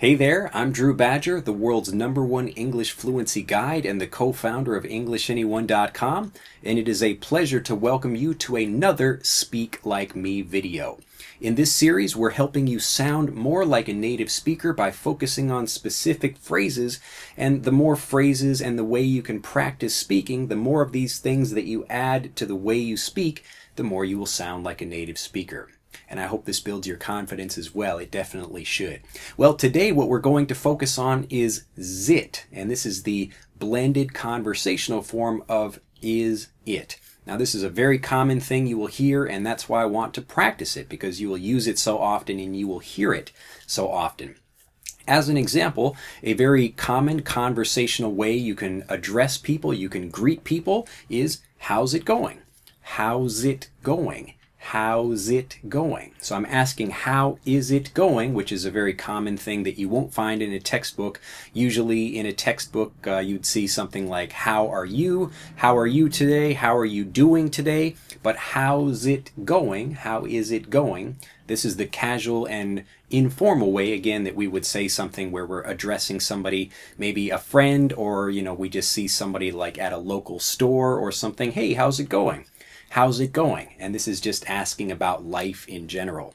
Hey there, I'm Drew Badger, the world's #1 English fluency guide and the co-founder of EnglishAnyone.com, and it is a pleasure to welcome you to another Speak Like Me video. In this series, we're helping you sound more like a native speaker by focusing on specific phrases, and the more phrases and the way you can practice speaking, the more of these things that you add to the way you speak, the more you will sound like a native speaker. And I hope this builds your confidence as well. It definitely should. Well, today what we're going to focus on is zit, and this is the blended conversational form of is it. Now, this is a very common thing you will hear, and that's why I want to practice it, because you will use it so often and you will hear it so often. As an example, a very common conversational way you can address people, you can greet people, is how's it going? How's it going? How's it going? So I'm asking how is it going, which is a very common thing that you won't find in a textbook. Usually in a textbook you'd see something like how are you? How are you today? How are you doing today? But how's it going? How is it going? This is the casual and informal way, again, that we would say something where we're addressing somebody, maybe a friend, or we just see somebody like at a local store or something. Hey, how's it going? How's it going? And this is just asking about life in general.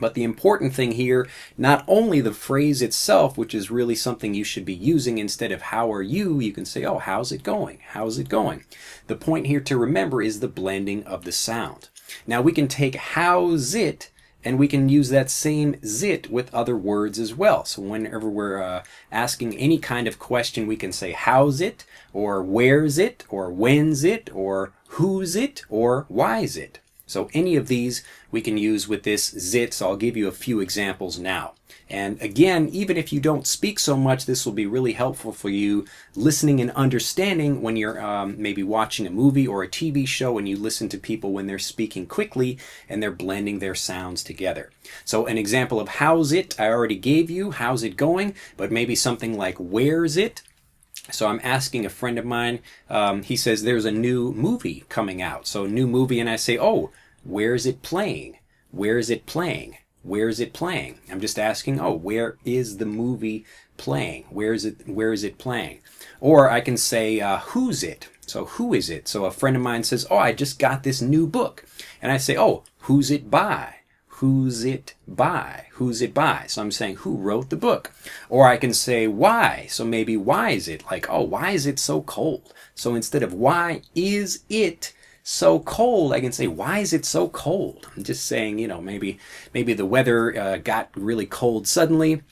But the important thing here, not only the phrase itself, which is really something you should be using instead of how are you, you can say, oh, how's it going? How's it going? The point here to remember is the blending of the sound. Now we can take how's it and we can use that same zit with other words as well. So whenever we're asking any kind of question, we can say how's it, or where's it, or when's it, or who's it, or why's it. So any of these we can use with this zit, so I'll give you a few examples now. And again, even if you don't speak so much, this will be really helpful for you listening and understanding when you're maybe watching a movie or a TV show and you listen to people when they're speaking quickly and they're blending their sounds together. So an example of how's it, I already gave you, how's it going, but maybe something like where's it? So I'm asking a friend of mine, he says there's a new movie coming out. So new movie, and I say, oh, where's it playing? Where's it playing? Where's it playing? I'm just asking, oh, where is the movie playing? Where is it playing? Or I can say, who's it? So who is it? So a friend of mine says, oh, I just got this new book. And I say, oh, who's it by? Who's it by? Who's it by? So I'm saying, who wrote the book? Or I can say, why? So maybe why is it? Like, oh, why is it so cold? So instead of why is it so cold, I can say, why is it so cold? I'm just saying, maybe the weather got really cold suddenly.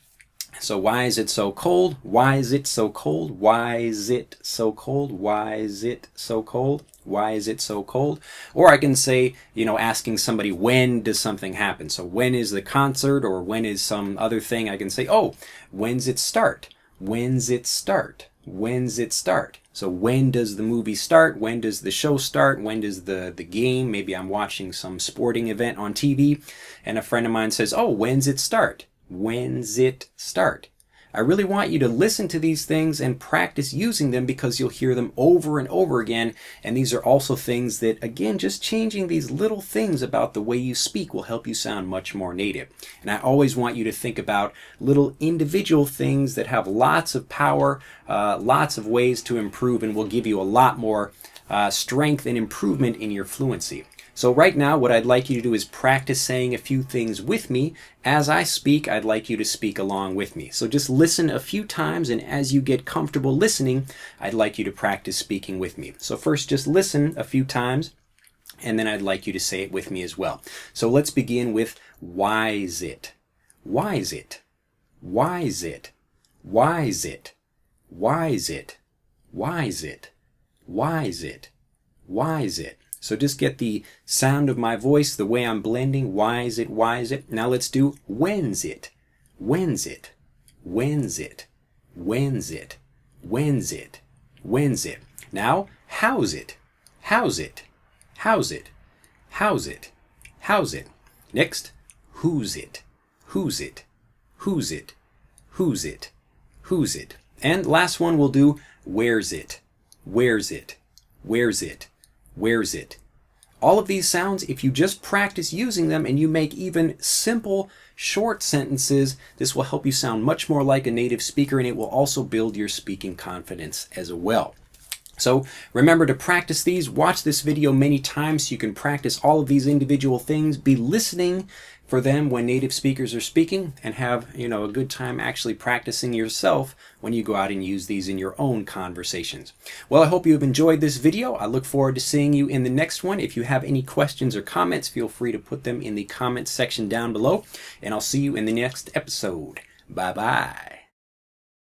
So why is it so cold? Why is it so cold? Why is it so cold? Why is it so cold? Why is it so cold? Or I can say, asking somebody, when does something happen? So when is the concert, or when is some other thing? I can say, oh, when's it start? When's it start? When's it start? So when does the movie start? When does the show start? When does the game? Maybe I'm watching some sporting event on TV and a friend of mine says, oh, when's it start? When's it start? I really want you to listen to these things and practice using them, because you'll hear them over and over again. And these are also things that, again, just changing these little things about the way you speak will help you sound much more native. And I always want you to think about little individual things that have lots of power, lots of ways to improve, and will give you a lot more strength and improvement in your fluency. So right now, what I'd like you to do is practice saying a few things with me. As I speak, I'd like you to speak along with me. So just listen a few times, and as you get comfortable listening, I'd like you to practice speaking with me. So first, just listen a few times, and then I'd like you to say it with me as well. So let's begin with why is it? Why is it? Why is it? Why is it? Why is it? Why is it? Why is it? Why is it? So just get the sound of my voice, the way I'm blending. Why is it? Why is it? Now let's do when's it? When's it? When's it? When's it? When's it? When's it? Now, how's it? How's it? How's it? How's it? How's it? Next, who's it? Who's it? Who's it? Who's it? Who's it? And last one we'll do where's it? Where's it? Where's it? Where's it? All of these sounds, if you just practice using them and you make even simple, short sentences, this will help you sound much more like a native speaker, and it will also build your speaking confidence as well. So remember to practice these. Watch this video many times so you can practice all of these individual things. Be listening for them when native speakers are speaking, and have, a good time actually practicing yourself when you go out and use these in your own conversations. Well, I hope you have enjoyed this video. I look forward to seeing you in the next one. If you have any questions or comments, feel free to put them in the comments section down below, and I'll see you in the next episode. Bye-bye.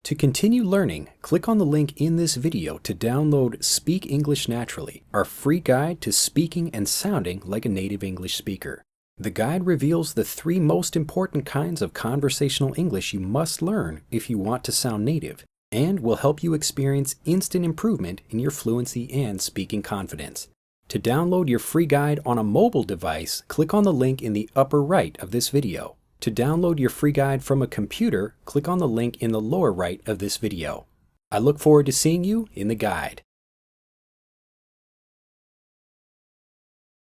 To continue learning, click on the link in this video to download Speak English Naturally, our free guide to speaking and sounding like a native English speaker. The guide reveals the 3 most important kinds of conversational English you must learn if you want to sound native, and will help you experience instant improvement in your fluency and speaking confidence. To download your free guide on a mobile device, click on the link in the upper right of this video. To download your free guide from a computer, click on the link in the lower right of this video. I look forward to seeing you in the guide.